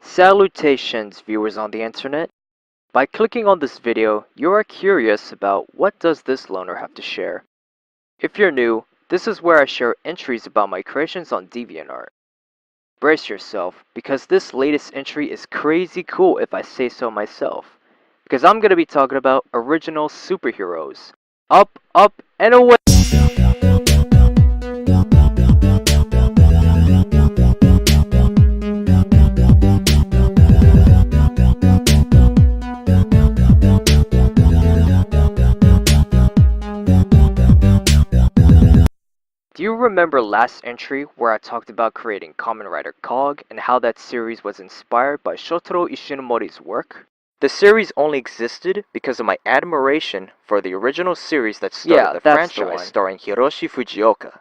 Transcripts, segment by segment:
Salutations, viewers on the internet. By clicking on this video, you are curious about what does this loner have to share. If you're new, this is where I share entries about my creations on DeviantArt. Brace yourself, because this latest entry is crazy cool if I say so myself. Because I'm going to be talking about original superheroes. Up, up, and away! Do you remember last entry where I talked about creating Kamen Rider Cog and how that series was inspired by Shotaro Ishinomori's work? The series only existed because of my admiration for the original series that started the franchise starring Hiroshi Fujioka.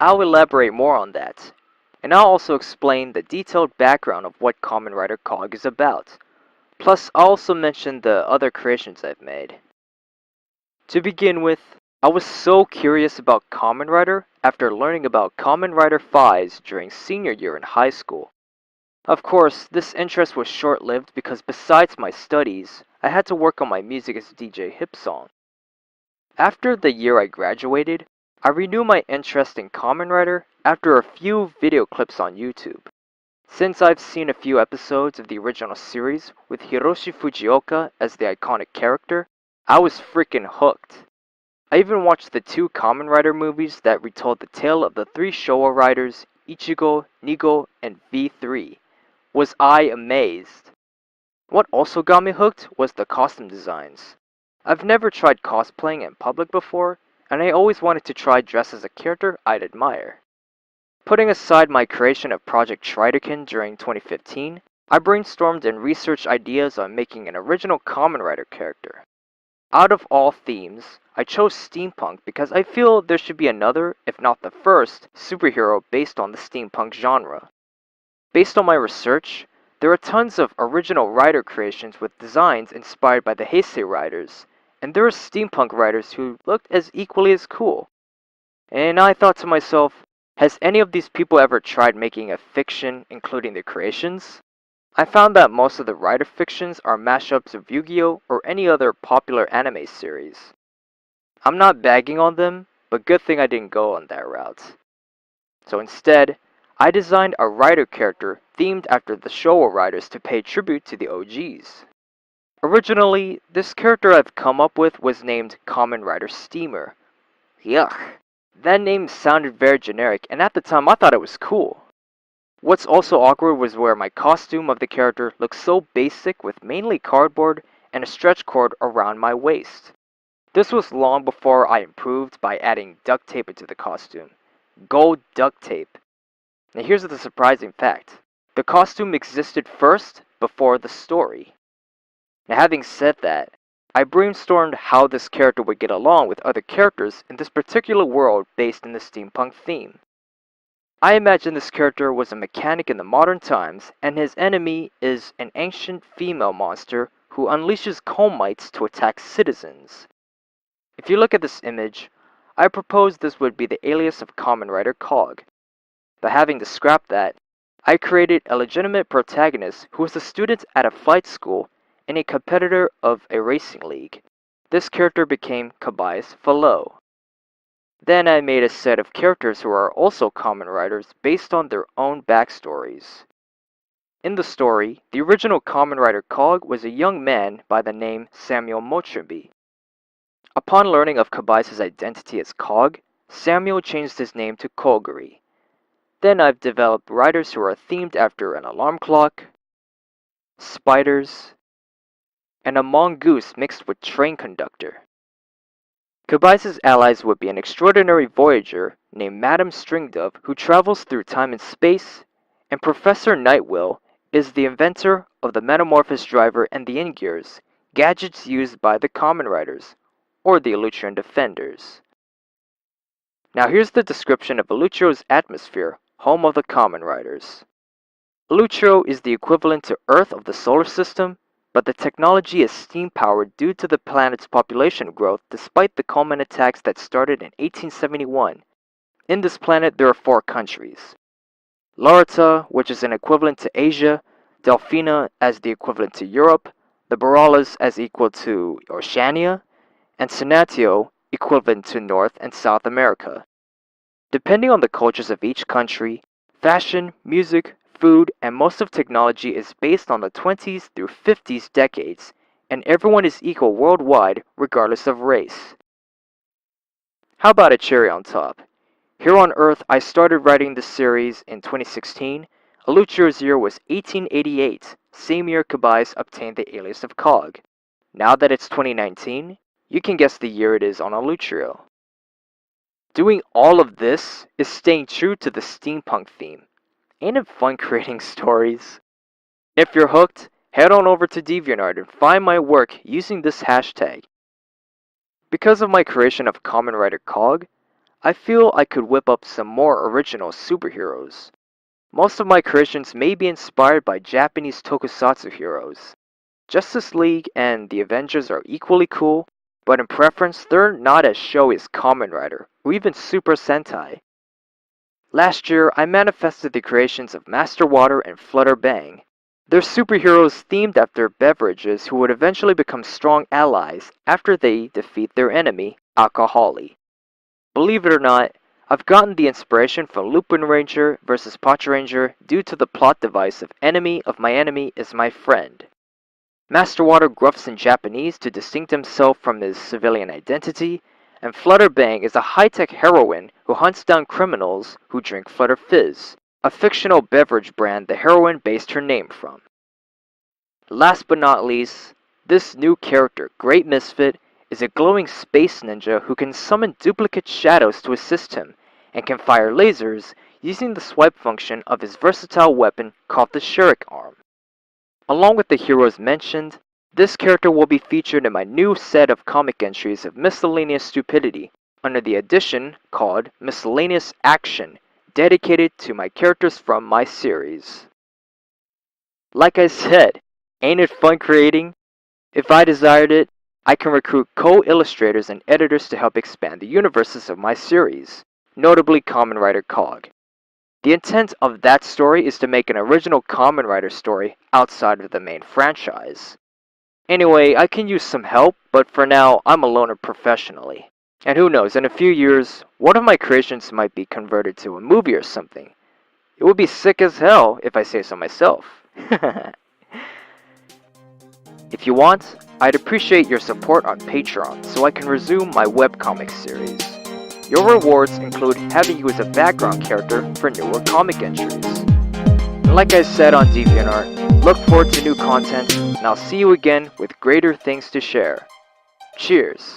I'll elaborate more on that, and I'll also explain the detailed background of what Kamen Rider Cog is about. Plus, I'll also mention the other creations I've made. To begin with, I was so curious about Kamen Rider after learning about Kamen Rider Fies during senior year in high school. Of course, this interest was short-lived because besides my studies, I had to work on my music as DJ Hipsong. After the year I graduated, I renewed my interest in Kamen Rider after a few video clips on YouTube. Since I've seen a few episodes of the original series with Hiroshi Fujioka as the iconic character, I was freaking hooked. I even watched the two Kamen Rider movies that retold the tale of the three Showa riders, Ichigo, Nigo, and V3. Was I amazed! What also got me hooked was the costume designs. I've never tried cosplaying in public before, and I always wanted to try dress as a character I'd admire. Putting aside my creation of Project Shuriken during 2015, I brainstormed and researched ideas on making an original Kamen Rider character. Out of all themes, I chose Steampunk because I feel there should be another, if not the first, superhero based on the steampunk genre. Based on my research, there are tons of original rider creations with designs inspired by the Heisei riders, and there are steampunk riders who looked as equally as cool. And I thought to myself, has any of these people ever tried making a fiction including their creations? I found that most of the rider fictions are mashups of Yu-Gi-Oh! Or any other popular anime series. I'm not bagging on them, but good thing I didn't go on that route. So instead, I designed a rider character themed after the Showa riders to pay tribute to the OGs. Originally, this character I've come up with was named Kamen Rider Steamer. Yuck. That name sounded very generic, and at the time I thought it was cool. What's also awkward was where my costume of the character looked so basic with mainly cardboard and a stretch cord around my waist. This was long before I improved by adding duct tape into the costume. Gold duct tape. Now here's the surprising fact. The costume existed first before the story. Now having said that, I brainstormed how this character would get along with other characters in this particular world based in the steampunk theme. I imagine this character was a mechanic in the modern times, and his enemy is an ancient female monster who unleashes comb mites to attack citizens. If you look at this image, I propose this would be the alias of Kamen Rider Cog. But having to scrap that, I created a legitimate protagonist who was a student at a flight school and a competitor of a racing league. This character became Kobayas Falo. Then I made a set of characters who are also Kamen Riders based on their own backstories. In the story, the original Kamen Rider Cog was a young man by the name Samuel Mochibi. Upon learning of Kobayas' identity as Cog, Samuel changed his name to Koguri. Then I've developed riders who are themed after an alarm clock, spiders, and a mongoose mixed with train conductor. Kobayas' allies would be an extraordinary voyager named Madame Stringdove who travels through time and space, and Professor Nightwill is the inventor of the Metamorphosis Driver and the In-Gears, gadgets used by the Kamen Riders, or the Elutrian Defenders. Now here's the description of Elutro's atmosphere, home of the Kamen Riders. Elutro is the equivalent to Earth of the solar system, but the technology is steam-powered due to the planet's population growth despite the Common attacks that started in 1871. In this planet there are 4 countries. Morata, which is an equivalent to Asia, Delphina as the equivalent to Europe, the Baralas as equal to Oceania, and Senatio equivalent to North and South America. Depending on the cultures of each country, fashion, music, food, and most of technology is based on the 20s through 50s decades, and everyone is equal worldwide regardless of race. How about a cherry on top? Here on Earth, I started writing this series in 2016. Alucio's year was 1888, same year Kabais obtained the alias of Cog. Now that it's 2019, you can guess the year it is on Alucio. Doing all of this is staying true to the steampunk theme. Ain't it fun creating stories? If you're hooked, head on over to DeviantArt and find my work using this hashtag. Because of my creation of Kamen Rider Cog, I feel I could whip up some more original superheroes. Most of my creations may be inspired by Japanese tokusatsu heroes. Justice League and the Avengers are equally cool, but in preference they're not as showy as Kamen Rider or even Super Sentai. Last year I manifested the creations of Master Water and Flutter Bang. They're superheroes themed after beverages who would eventually become strong allies after they defeat their enemy, Alcoholi. Believe it or not, I've gotten the inspiration from Lupin Ranger vs. Pacha Ranger due to the plot device of enemy of my enemy is my friend. Master Water gruffs in Japanese to distinct himself from his civilian identity, and Flutterbang is a high-tech heroine who hunts down criminals who drink Flutter Fizz, a fictional beverage brand the heroine based her name from. Last but not least, this new character, Great Misfit, is a glowing space ninja who can summon duplicate shadows to assist him, and can fire lasers using the swipe function of his versatile weapon called the Shuriken arm. Along with the heroes mentioned, this character will be featured in my new set of comic entries of Miscellaneous Stupidity, under the edition called Miscellaneous Action, dedicated to my characters from my series. Like I said, ain't it fun creating? If I desired it, I can recruit co-illustrators and editors to help expand the universes of my series, notably Kamen Rider Cog. The intent of that story is to make an original Kamen Rider story outside of the main franchise. Anyway, I can use some help, but for now, I'm a loner professionally. And who knows, in a few years, one of my creations might be converted to a movie or something. It would be sick as hell, if I say so myself. If you want, I'd appreciate your support on Patreon so I can resume my webcomic series. Your rewards include having you as a background character for newer comic entries. And like I said on DeviantArt, look forward to new content, and I'll see you again with greater things to share. Cheers!